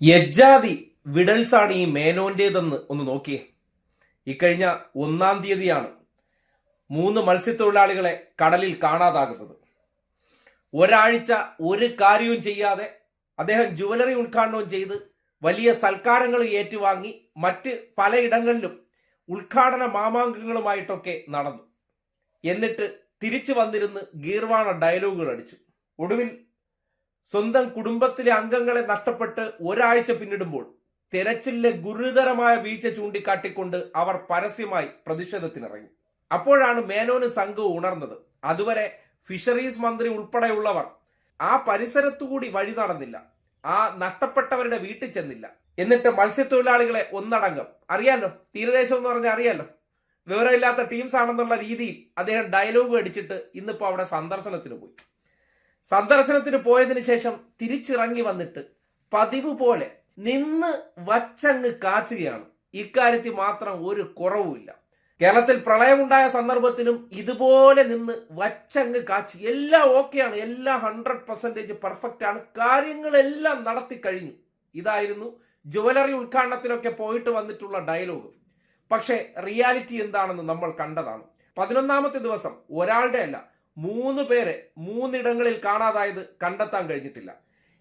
യജ്ജാതി വിടൽസാണ് ഈ മേനോന്റേതെന്ന് ഒന്ന് നോക്കിയേ. ഇക്കഴിഞ്ഞ 1-ാം തീയതിയാണ് 3 മത്സ്യത്തൊഴിലാളികളെ കടലിൽ കാണാതാകുന്നത്. ഒരാഴ്ച ഒരു കാര്യവും ചെയ്യാതെ അദ്ദേഹം ജുവലറി ഉദ്ഘാടനവും ചെയ്ത് വലിയ സൽക്കാരങ്ങൾ ഏറ്റുവാങ്ങി മറ്റ് പലയിടങ്ങളിലും ഉദ്ഘാടന മാമാങ്കങ്ങളുമായിട്ടൊക്കെ നടന്നു. എന്നിട്ട് തിരിച്ചു വന്നിരുന്ന് ഗീർവാണ ഡയലോഗുകൾ അടിച്ചു. ഒടുവിൽ സ്വന്തം കുടുംബത്തിലെ അംഗങ്ങളെ നഷ്ടപ്പെട്ട് ഒരാഴ്ച പിന്നിടുമ്പോൾ തെരച്ചിലിലെ ഗുരുതരമായ വീഴ്ച ചൂണ്ടിക്കാട്ടിക്കൊണ്ട് അവർ പരസ്യമായി പ്രതിഷേധത്തിനിറങ്ങി. അപ്പോഴാണ് മേനോന് സംഘവും ഉണർന്നത്. അതുവരെ ഫിഷറീസ് മന്ത്രി ഉൾപ്പെടെയുള്ളവർ ആ പരിസരത്തുകൂടി വഴി നടന്നില്ല, ആ നഷ്ടപ്പെട്ടവരുടെ വീട്ടിൽ ചെന്നില്ല. എന്നിട്ട് മത്സ്യത്തൊഴിലാളികളെ ഒന്നടങ്കം, അറിയാലോ തീരദേശം എന്ന് പറഞ്ഞാൽ അറിയാലോ, വിവരമില്ലാത്ത ടീംസ് ആണെന്നുള്ള രീതിയിൽ അദ്ദേഹം ഡയലോഗ് അടിച്ചിട്ട് ഇന്നിപ്പോ അവിടെ സന്ദർശനത്തിന് പോയി. സന്ദർശനത്തിന് പോയതിനു ശേഷം തിരിച്ചിറങ്ങി വന്നിട്ട് പതിവ് പോലെ നിന്ന് വച്ചങ്ങ് കാച്ചുകയാണ്. ഇക്കാര്യത്തിൽ മാത്രം ഒരു കുറവുമില്ല. കേരളത്തിൽ പ്രളയമുണ്ടായ സന്ദർഭത്തിലും ഇതുപോലെ നിന്ന് വച്ചങ്ങ് കാച്ചി. എല്ലാം ഓക്കെയാണ്, എല്ലാം 100% പെർഫെക്റ്റ് ആണ്, കാര്യങ്ങളെല്ലാം നടത്തി കഴിഞ്ഞു. ഇതായിരുന്നു ജുവലറി ഉദ്ഘാടനത്തിലൊക്കെ പോയിട്ട് വന്നിട്ടുള്ള ഡയലോഗ്. പക്ഷേ റിയാലിറ്റി എന്താണെന്ന് നമ്മൾ കണ്ടതാണ്. 11-ാമത്തെ ദിവസം ഒരാളുടെ അല്ല 3 പേരെ 3 ഇടങ്ങളിൽ കാണാതായത് കണ്ടെത്താൻ കഴിഞ്ഞിട്ടില്ല.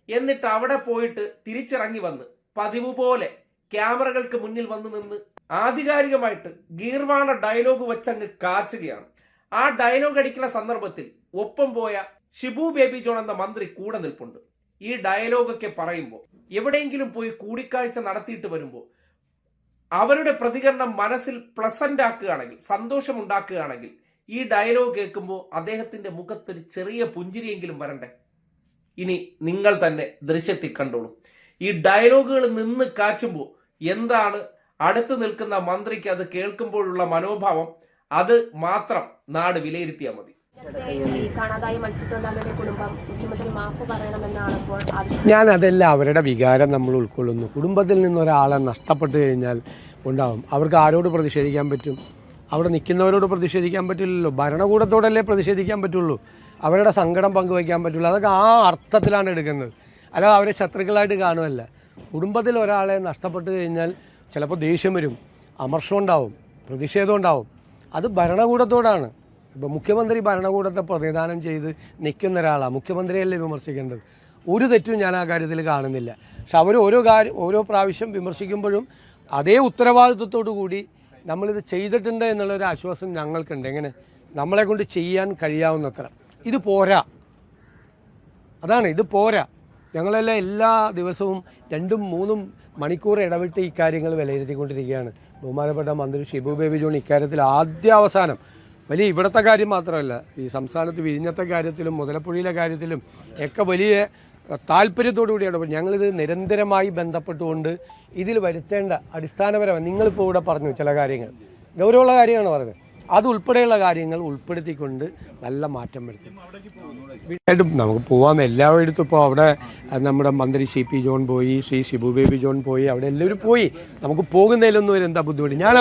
എന്നിട്ട് അവിടെ പോയിട്ട് തിരിച്ചിറങ്ങി വന്ന് പതിവ് പോലെ ക്യാമറകൾക്ക് മുന്നിൽ വന്ന് നിന്ന് ആധികാരികമായിട്ട് ഗീർവാണ ഡയലോഗ് വെച്ചങ്ങ് കാച്ചുകയാണ്. ആ ഡയലോഗ് അടിക്കുന്ന സന്ദർഭത്തിൽ ഒപ്പം പോയ ഷിബു ബേബി ജോൺ എന്ന മന്ത്രി കൂടെ നിൽപ്പുണ്ട്. ഈ ഡയലോഗൊക്കെ പറയുമ്പോൾ എവിടെയെങ്കിലും പോയി കൂടിക്കാഴ്ച നടത്തിയിട്ട് വരുമ്പോൾ അവരുടെ പ്രതികരണം മനസ്സിൽ പ്ലസന്റ് ആക്കുകയാണെങ്കിൽ, സന്തോഷമുണ്ടാക്കുകയാണെങ്കിൽ, ഈ ഡയലോഗ് കേൾക്കുമ്പോൾ അദ്ദേഹത്തിന്റെ മുഖത്തൊരു ചെറിയ പുഞ്ചിരിയെങ്കിലും വരണ്ടേ? ഇനി നിങ്ങൾ തന്നെ ദൃശ്യത്തിൽ കണ്ടോളൂ. ഈ ഡയലോഗുകൾ നിന്ന് കാച്ചുമ്പോൾ എന്താണ് അടുത്ത് നിൽക്കുന്ന മന്ത്രിക്ക് അത് കേൾക്കുമ്പോഴുള്ള മനോഭാവം, അത് മാത്രം നാട് വിലയിരുത്തിയാൽ മതി. ഞാൻ അതെല്ലാം അവരുടെ വികാരം നമ്മൾ ഉൾക്കൊള്ളുന്നു. കുടുംബത്തിൽ നിന്ന് ഒരാളെ നഷ്ടപ്പെട്ടു കഴിഞ്ഞാൽ ഉണ്ടാവും. അവർക്ക് ആരോട് പ്രതിഷേധിക്കാൻ പറ്റും? അവിടെ നിൽക്കുന്നവരോട് പ്രതിഷേധിക്കാൻ പറ്റില്ലല്ലോ. ഭരണകൂടത്തോടല്ലേ പ്രതിഷേധിക്കാൻ പറ്റുള്ളൂ, അവരുടെ സങ്കടം പങ്കുവയ്ക്കാൻ പറ്റുള്ളൂ. അതൊക്കെ ആ അർത്ഥത്തിലാണ് എടുക്കുന്നത്, അല്ലാതെ അവരെ ശത്രുക്കളായിട്ട് കാണുമല്ല. കുടുംബത്തിൽ ഒരാളെ നഷ്ടപ്പെട്ടു കഴിഞ്ഞാൽ ചിലപ്പോൾ ദേഷ്യം വരും, അമർഷം ഉണ്ടാവും, പ്രതിഷേധം ഉണ്ടാവും. അത് ഭരണകൂടത്തോടാണ്. ഇപ്പോൾ മുഖ്യമന്ത്രി ഭരണകൂടത്തെ പ്രതിദാനം ചെയ്ത് നിൽക്കുന്ന ഒരാളാണ്, മുഖ്യമന്ത്രിയല്ലേ വിമർശിക്കേണ്ടത്. ഒരു തെറ്റും ഞാൻ ആ കാര്യത്തിൽ കാണുന്നില്ല. പക്ഷെ അവർ ഓരോ പ്രാവശ്യം വിമർശിക്കുമ്പോഴും അതേ ഉത്തരവാദിത്വത്തോടു കൂടി നമ്മളിത് ചെയ്തിട്ടുണ്ട് എന്നുള്ളൊരു ആശ്വാസം ഞങ്ങൾക്കുണ്ട്. എങ്ങനെ നമ്മളെ കൊണ്ട് ചെയ്യാൻ കഴിയാവുന്നത്ര. ഇത് പോരാ, അതാണ്, ഇത് പോരാ. ഞങ്ങളെല്ലാം എല്ലാ ദിവസവും 2-3 മണിക്കൂർ ഇടവിട്ട് ഈ കാര്യങ്ങൾ വിലയിരുത്തിക്കൊണ്ടിരിക്കുകയാണ്. ബഹുമാനപ്പെട്ട മന്ത്രി ഷിബു ബേബി ജോൺ ഇക്കാര്യത്തിൽ ആദ്യാവസാനം വലിയ ഇവിടുത്തെ കാര്യം മാത്രമല്ല, ഈ സംസ്ഥാനത്ത് വിഴിഞ്ഞത്തെ കാര്യത്തിലും മുതലപ്പുഴയിലെ കാര്യത്തിലും ഒക്കെ വലിയ താല്പര്യത്തോടു കൂടിയാണ്. ഞങ്ങളിത് നിരന്തരമായി ബന്ധപ്പെട്ടുകൊണ്ട് ഇതിൽ വരുത്തേണ്ട അടിസ്ഥാനപരമായി നിങ്ങളിപ്പോൾ ഇവിടെ പറഞ്ഞു ചില കാര്യങ്ങൾ, ഗൗരവമുള്ള കാര്യമാണ് പറഞ്ഞത്, അതുൾപ്പെടെയുള്ള കാര്യങ്ങൾ ഉൾപ്പെടുത്തിക്കൊണ്ട് നല്ല മാറ്റം വരുത്തും. വീട്ടായിട്ടും നമുക്ക് പോകാമെന്ന് എല്ലായിടത്തും. ഇപ്പോൾ അവിടെ നമ്മുടെ മന്ത്രി CP ജോൺ പോയി, ശ്രീ ഷിബു ബേബി ജോൺ പോയി, അവിടെ എല്ലാവരും പോയി. നമുക്ക് പോകുന്നതിലൊന്നും ഒരു എന്താ ബുദ്ധിമുട്ട്. ഞാൻ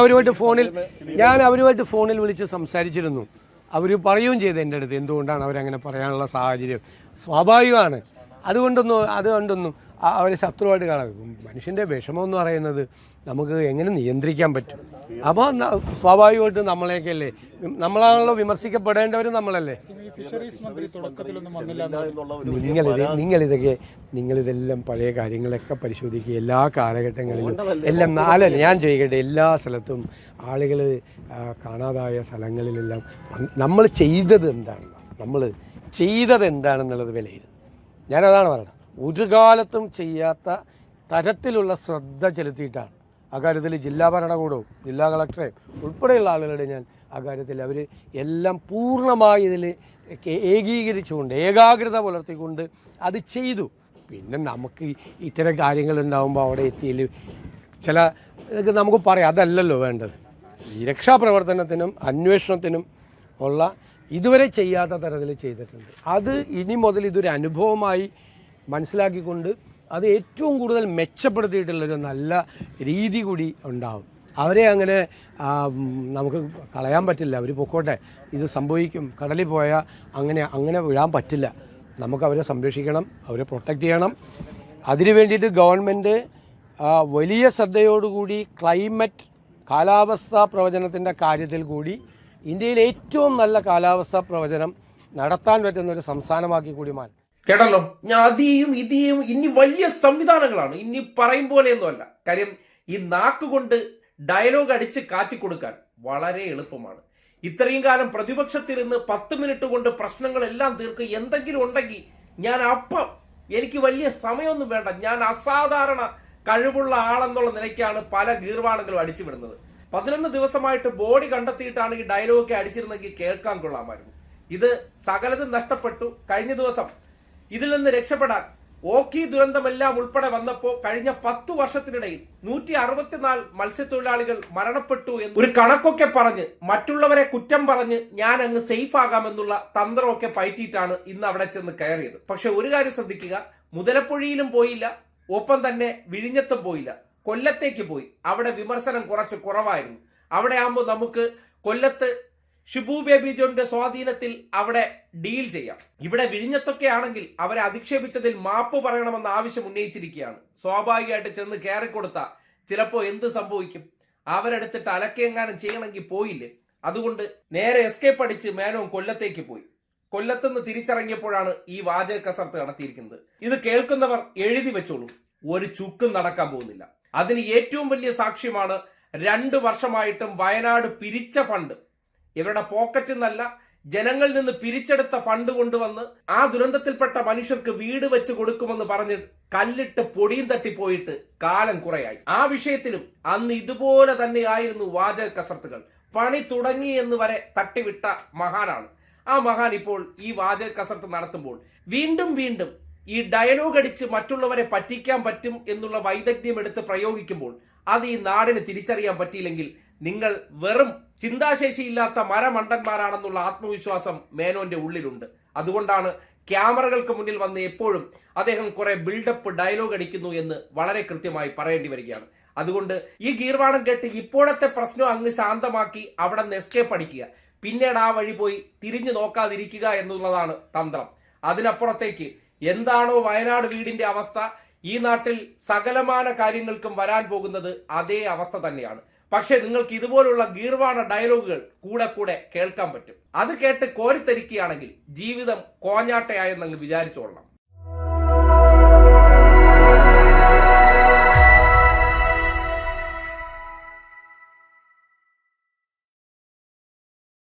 അവരുമായിട്ട് ഫോണിൽ വിളിച്ച് സംസാരിച്ചിരുന്നു. അവർ പറയുകയും ചെയ്തു എൻ്റെ അടുത്ത് എന്തുകൊണ്ടാണ് അവരങ്ങനെ പറയാനുള്ള സാഹചര്യം. സ്വാഭാവികമാണ്. അതുകൊണ്ടൊന്നും അവരെ ശത്രുവായിട്ട് കാണാം. മനുഷ്യൻ്റെ വിഷമം എന്ന് പറയുന്നത് നമുക്ക് എങ്ങനെ നിയന്ത്രിക്കാൻ പറ്റും? അപ്പോൾ സ്വാഭാവികമായിട്ട് നമ്മളെയൊക്കെയല്ലേ, നമ്മളാണല്ലോ വിമർശിക്കപ്പെടേണ്ടവർ, നമ്മളല്ലേ. നിങ്ങളിതെല്ലാം പഴയ കാര്യങ്ങളൊക്കെ പരിശോധിക്കുക. എല്ലാ കാലഘട്ടങ്ങളിലും എല്ലാം ഞാൻ ചോദിക്കട്ടെ, എല്ലാ സ്ഥലത്തും ആളുകൾ കാണാതായ സ്ഥലങ്ങളിലെല്ലാം നമ്മൾ ചെയ്തത് എന്താണെന്നുള്ളത് വിലയിരുത്തും. ഞാനതാണ് പറയണം. ഒരു കാലത്തും ചെയ്യാത്ത തരത്തിലുള്ള ശ്രദ്ധ ചെലുത്തിയിട്ടാണ് അക്കാര്യത്തിൽ ജില്ലാ ഭരണകൂടവും ജില്ലാ കളക്ടറേയും ഉൾപ്പെടെയുള്ള ആളുകളുടെ ഞാൻ അക്കാര്യത്തിൽ അവർ എല്ലാം പൂർണ്ണമായി ഇതിൽ ഏകീകരിച്ചുകൊണ്ട് ഏകാഗ്രത പുലർത്തിക്കൊണ്ട് അത് ചെയ്തു. പിന്നെ നമുക്ക് ഇത്തരം കാര്യങ്ങളുണ്ടാകുമ്പോൾ അവിടെ എത്തിയിൽ ചില നമുക്ക് പറയാം, അതല്ലല്ലോ വേണ്ടത്. ഈ രക്ഷാപ്രവർത്തനത്തിനും അന്വേഷണത്തിനും ഉള്ള ഇതുവരെ ചെയ്യാത്ത തരത്തിൽ ചെയ്തിട്ടുണ്ട്. അത് ഇനി മുതൽ ഇതൊരു അനുഭവമായി മനസ്സിലാക്കിക്കൊണ്ട് അത് ഏറ്റവും കൂടുതൽ മെച്ചപ്പെടുത്തിയിട്ടുള്ളൊരു നല്ല രീതി കൂടി ഉണ്ടാവും. അവരെ അങ്ങനെ നമുക്ക് കളയാൻ പറ്റില്ല. അവർ പൊക്കോട്ടെ, ഇത് സംഭവിക്കും. കടലിൽ പോയാൽ അങ്ങനെ വിടാൻ പറ്റില്ല. നമുക്ക് അവരെ സംരക്ഷിക്കണം, അവരെ പ്രൊട്ടക്റ്റ് ചെയ്യണം. അതിനു വേണ്ടിയിട്ട് ഗവൺമെൻറ് വലിയ ശ്രദ്ധയോടുകൂടി കാലാവസ്ഥാ പ്രവചനത്തിൻ്റെ കാര്യത്തിൽ കൂടി ഇന്ത്യയിലെ ഏറ്റവും നല്ല കാലാവസ്ഥാ പ്രവചനം നടത്താൻ പറ്റുന്ന ഒരു സംസ്ഥാനമാക്കി കൂടി മാറ്റി. കേട്ടല്ലോ, ഞാൻ അതിയും ഇതേയും ഇനി വലിയ സംവിധാനങ്ങളാണ്. ഇനി പറയും പോലെയൊന്നുമല്ല. കാര്യം ഈ നാക്കുകൊണ്ട് ഡയലോഗ് അടിച്ച് കാച്ചി കൊടുക്കാൻ വളരെ എളുപ്പമാണ്. ഇത്രയും കാലം പ്രതിപക്ഷത്തിരുന്ന് 10 മിനിറ്റ് കൊണ്ട് പ്രശ്നങ്ങളെല്ലാം തീർക്കുക എന്തെങ്കിലും ഉണ്ടെങ്കിൽ ഞാൻ അപ്പം എനിക്ക് വലിയ സമയമൊന്നും വേണ്ട, ഞാൻ അസാധാരണ കഴിവുള്ള ആളെന്നുള്ള നിലയ്ക്കാണ് പല ഗീർവാണങ്ങളും അടിച്ചു വിടുന്നത്. 11 ദിവസമായിട്ട് ബോഡി കണ്ടെത്തിയിട്ടാണ് ഈ ഡയലോഗൊക്കെ അടിച്ചിരുന്നെങ്കിൽ കേൾക്കാൻ കൊള്ളാമായിരുന്നു. ഇത് സകലതും നഷ്ടപ്പെട്ടു. കഴിഞ്ഞ ദിവസം ഇതിൽ നിന്ന് രക്ഷപ്പെടാൻ ഓഖി ദുരന്തമെല്ലാം ഉൾപ്പെടെ വന്നപ്പോൾ കഴിഞ്ഞ 10 വർഷത്തിനിടയിൽ 164 മത്സ്യത്തൊഴിലാളികൾ മരണപ്പെട്ടു എന്ന് ഒരു കണക്കൊക്കെ പറഞ്ഞ് മറ്റുള്ളവരെ കുറ്റം പറഞ്ഞ് ഞാൻ അങ്ങ് സേഫ് ആകാമെന്നുള്ള തന്ത്രമൊക്കെ പയറ്റിയിട്ടാണ് ഇന്ന് അവിടെ ചെന്ന് കയറിയത്. പക്ഷെ ഒരു കാര്യം ശ്രദ്ധിക്കുക, മുതലപ്പുഴയിലും പോയില്ല, ഒപ്പം തന്നെ വിഴിഞ്ഞത്തും പോയില്ല, കൊല്ലത്തേക്ക് പോയി. അവിടെ വിമർശനം കുറച്ച് കുറവായിരുന്നു. അവിടെ ആകുമ്പോൾ നമുക്ക് കൊല്ലത്ത് ഷിബു ബേബി ജോണിന്റെ സ്വാധീനത്തിൽ അവിടെ ഡീൽ ചെയ്യാം. ഇവിടെ വിഴിഞ്ഞത്തൊക്കെ ആണെങ്കിൽ അവരെ അധിക്ഷേപിച്ചതിൽ മാപ്പ് പറയണമെന്ന ആവശ്യം ഉന്നയിച്ചിരിക്കുകയാണ്. സ്വാഭാവികമായിട്ട് ചെന്ന് കയറിക്കൊടുത്ത ചിലപ്പോ എന്ത് സംഭവിക്കും? അവരെടുത്തിട്ട് അലക്കെങ്ങാനും ചെയ്യണമെങ്കിൽ പോയില്ലേ? അതുകൊണ്ട് നേരെ എസ്കേപ്പ് അടിച്ച് മേനോൻ കൊല്ലത്തേക്ക് പോയി. കൊല്ലത്തുനിന്ന് തിരിച്ചിറങ്ങിയപ്പോഴാണ് ഈ വാചക കസർത്ത് നടത്തിയിരിക്കുന്നത്. ഇത് കേൾക്കുന്നവർ എഴുതി വെച്ചോളൂ, ഒരു ചുക്കും നടക്കാൻ പോകുന്നില്ല. അതിന് ഏറ്റവും വലിയ സാക്ഷ്യമാണ് 2 വർഷമായിട്ടും വയനാട് പിരിച്ച ഫണ്ട്, ഇവരുടെ പോക്കറ്റിൽ നിന്നല്ല ജനങ്ങളിൽ നിന്ന് പിരിച്ചെടുത്ത ഫണ്ട് കൊണ്ടുവന്ന് ആ ദുരന്തത്തിൽപ്പെട്ട മനുഷ്യർക്ക് വീട് വെച്ച് കൊടുക്കുമെന്ന് പറഞ്ഞ് കല്ലിട്ട് പൊടിയും തട്ടിപ്പോയിട്ട് കാലം കുറയായി. ആ വിഷയത്തിലും അന്ന് ഇതുപോലെ തന്നെയായിരുന്നു വാചക കസർത്തുകൾ. പണി തുടങ്ങി എന്ന് വരെ തട്ടിവിട്ട മഹാനാണ് ആ മഹാൻ. ഇപ്പോൾ ഈ വാചക കസർത്ത് നടത്തുമ്പോൾ വീണ്ടും വീണ്ടും ഈ ഡയലോഗ് അടിച്ച് മറ്റുള്ളവരെ പറ്റിക്കാൻ പറ്റും എന്നുള്ള വൈദഗ്ധ്യം എടുത്ത് പ്രയോഗിക്കുമ്പോൾ അത് ഈ നാടിന് തിരിച്ചറിയാൻ പറ്റിയില്ലെങ്കിൽ നിങ്ങൾ വെറും ചിന്താശേഷിയില്ലാത്ത മരമണ്ടന്മാരാണെന്നുള്ള ആത്മവിശ്വാസം മേനോന്റെ ഉള്ളിലുണ്ട്. അതുകൊണ്ടാണ് ക്യാമറകൾക്ക് മുന്നിൽ വന്ന് എപ്പോഴും അദ്ദേഹം കുറെ ബിൽഡപ്പ് ഡയലോഗ് അടിക്കുന്നു എന്ന് വളരെ കൃത്യമായി പറയേണ്ടി വരികയാണ്. അതുകൊണ്ട് ഈ ഗീർവാണം കേട്ട് ഇപ്പോഴത്തെ പ്രശ്നം അങ്ങ് ശാന്തമാക്കി അവിടെ നിന്ന് എസ്കേപ്പ് അടിക്കുക, പിന്നീട് ആ വഴി പോയി തിരിഞ്ഞു നോക്കാതിരിക്കുക എന്നുള്ളതാണ് തന്ത്രം. അതിനപ്പുറത്തേക്ക് എന്താണോ വയനാട് വീടിന്റെ അവസ്ഥ, ഈ നാട്ടിൽ സകലമാന കാര്യങ്ങൾക്കും വരാൻ പോകുന്നത് അതേ അവസ്ഥ തന്നെയാണ്. പക്ഷെ നിങ്ങൾക്ക് ഇതുപോലുള്ള ഗീർവാണ ഡയലോഗുകൾ കൂടെ കൂടെ കേൾക്കാൻ പറ്റും. അത് കേട്ട് കോരിത്തരിക്കുകയാണെങ്കിൽ ജീവിതം കോഞ്ഞാട്ടയായെന്നങ്ങ് വിചാരിച്ചോളണം.